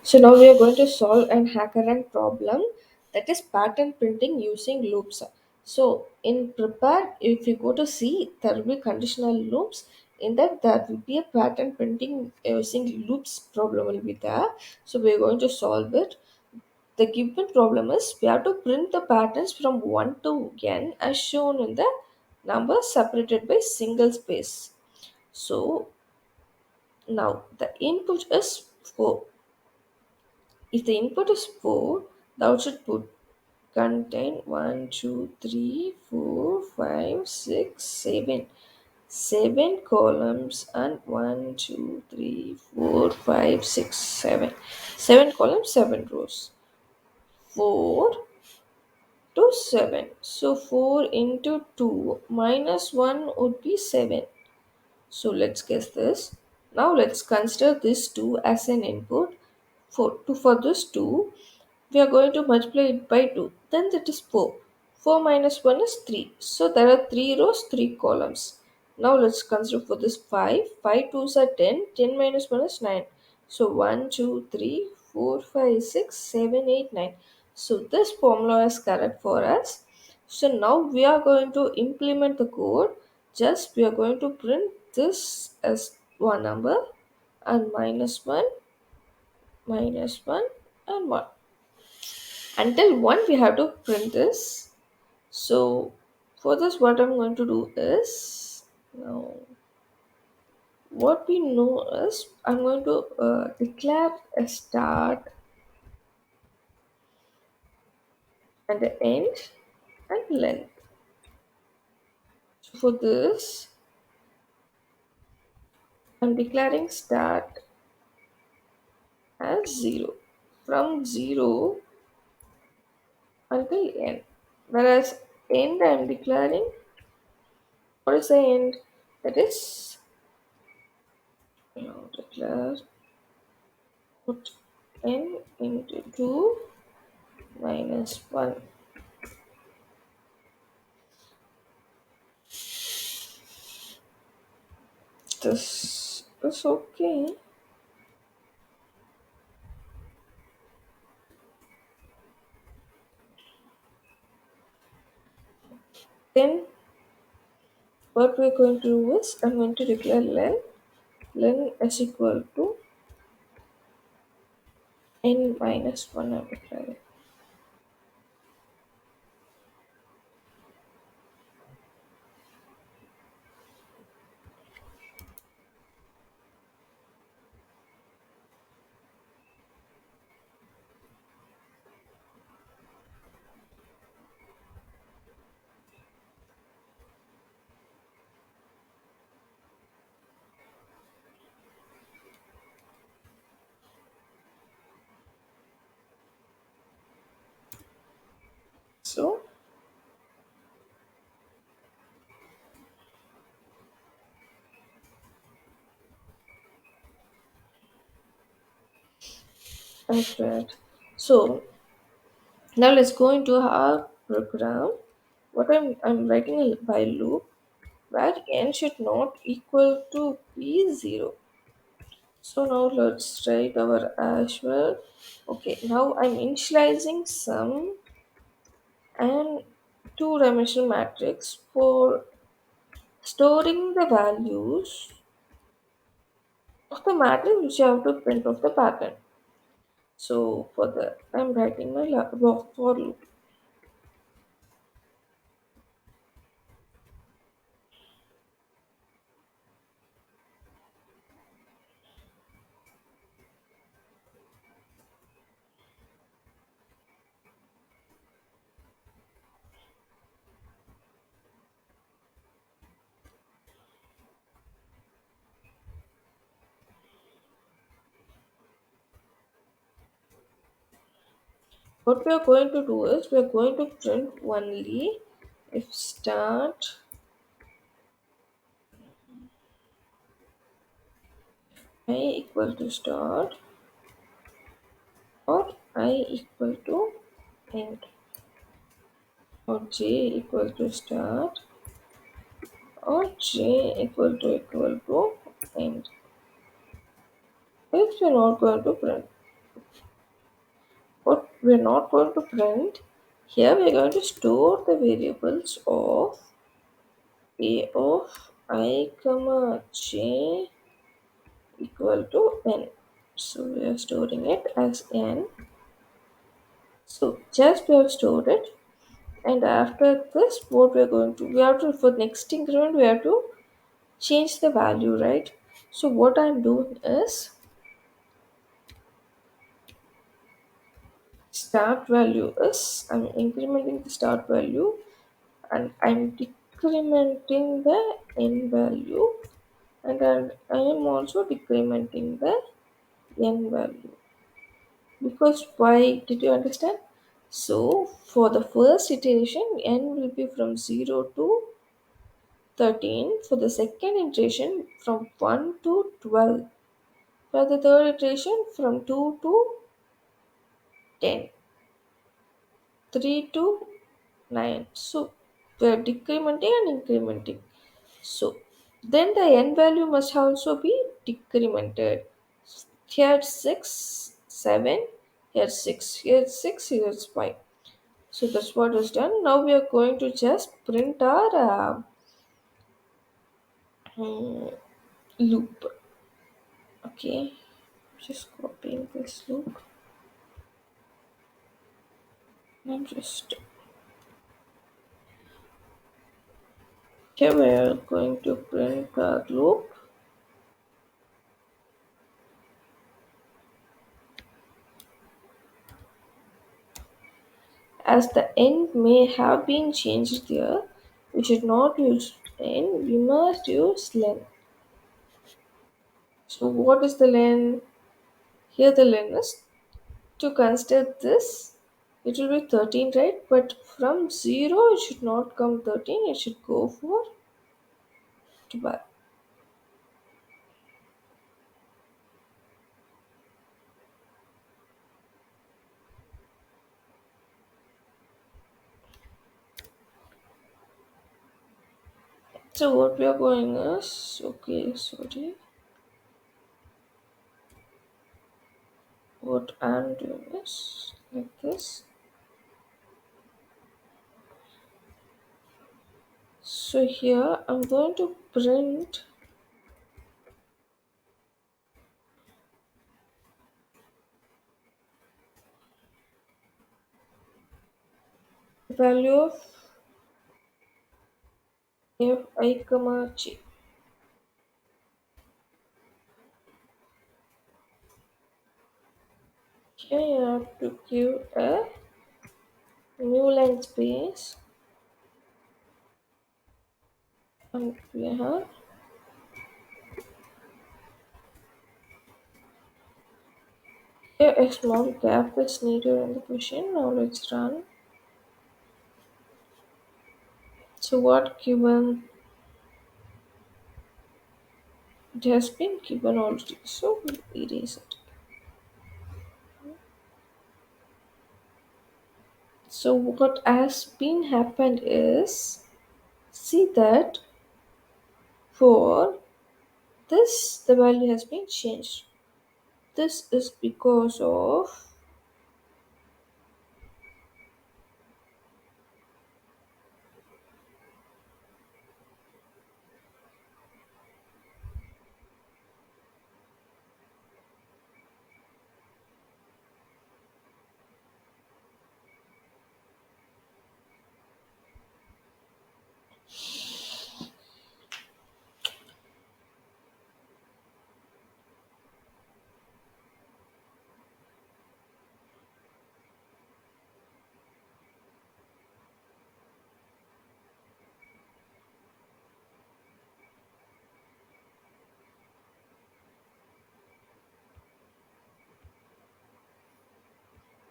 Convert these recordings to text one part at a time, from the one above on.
So now we are going to solve an HackerRank problem, that is pattern printing using loops. So in prepare, if you go to see, there will be conditional loops. In that, there will be a pattern printing using loops problem will be there. So we are going to solve it. The given problem is we have to print the patterns from 1 to n as shown in the number separated by single space. So now the input is 4. If the input is 4, the output would contain 1, 2, 3, 4, 5, 6, 7. 7 columns and 1, 2, 3, 4, 5, 6, 7. 7 columns, 7 rows. 4 to 7. So 4 into 2 minus 1 would be 7. So let's guess this. Now let's consider this 2 as an input. For this 2, we are going to multiply it by 2. Then that is 4. 4 minus 1 is 3. So there are 3 rows, 3 columns. Now let's consider for this 5. 5 twos are 10. 10 minus 1 is 9. So 1, 2, 3, 4, 5, 6, 7, 8, 9. So this formula is correct for us. So now we are going to implement the code. Just we are going to print this as one number and minus 1 and 1. Until 1 we have to print this. So for this what I'm going to do is, now what we know is I'm going to declare a start and an end and length. So for this I'm declaring start as 0, from 0 until end, whereas end I'm declaring, what is the end? That is, now declare, put n into 2 minus 1. This is okay. Then what we're going to do is I'm going to declare len is equal to n minus 1. I'm declaring. So after that, so now let's go into our program. What I'm writing a while loop where n should not equal to p0. So now let's write our actual. Okay, now I'm initializing some and two-dimensional matrix for storing the values of the matrix which I have to print of the pattern. So for that, I'm writing my for loop. What we are going to do is we are going to print only if start I equal to start or I equal to end or j equal to start or j equal to end. If we are not going to print. But we're not going to print. Here we're going to store the variables of a of I comma j equal to n. So we are storing it as n. So just we have stored it, and after this, what we have to for next increment we have to change the value, right? So what I'm doing is start value is I'm incrementing the start value and I'm decrementing the n value, and then I am also decrementing the n value. Because why, did you understand? So for the first iteration n will be from 0 to 13, for the second iteration from 1 to 12, for the third iteration from 2 to 10, 3 to 9. So we are decrementing and incrementing. So then the n value must also be decremented. Here 6, 7, here 6, here 6, here 5. So that's what is done. Now we are going to just print our hmm, loop. Okay, just copying this loop. I'm just here we are going to print our loop as the n may have been changed there. We should not use n, we must use len. So what is the len? Here the len is to consider this. It will be 13, right? But from 0 it should not come 13, it should go for 12. So what we are going is, okay, sorry, what I'm doing is like this. So here I'm going to print the value of fi comma j. Here you have to give a new line space, and we have here a small gap is needed in the question. Now let's run. So what given, it has been given already, so we'll erase it. So what has been happened is, see that for this the value has been changed. This is because of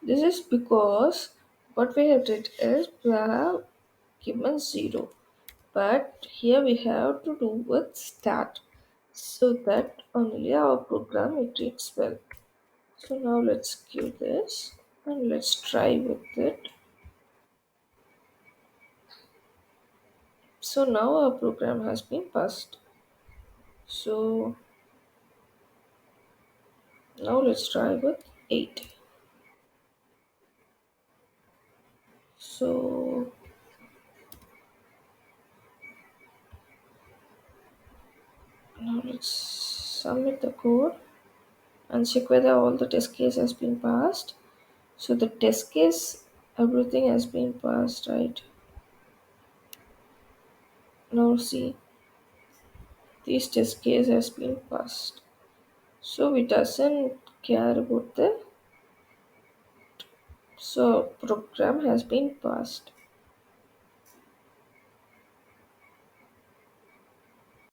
this is because what we have did is we have given 0, but here we have to do with start, so that only our program it reads well. So now let's give this and let's try with it. So now our program has been passed. So now let's try with 8. So now let's submit the code and check whether all the test case has been passed. So the test case, everything has been passed, right? Now see, this test case has been passed. So it doesn't care about the, so program has been passed.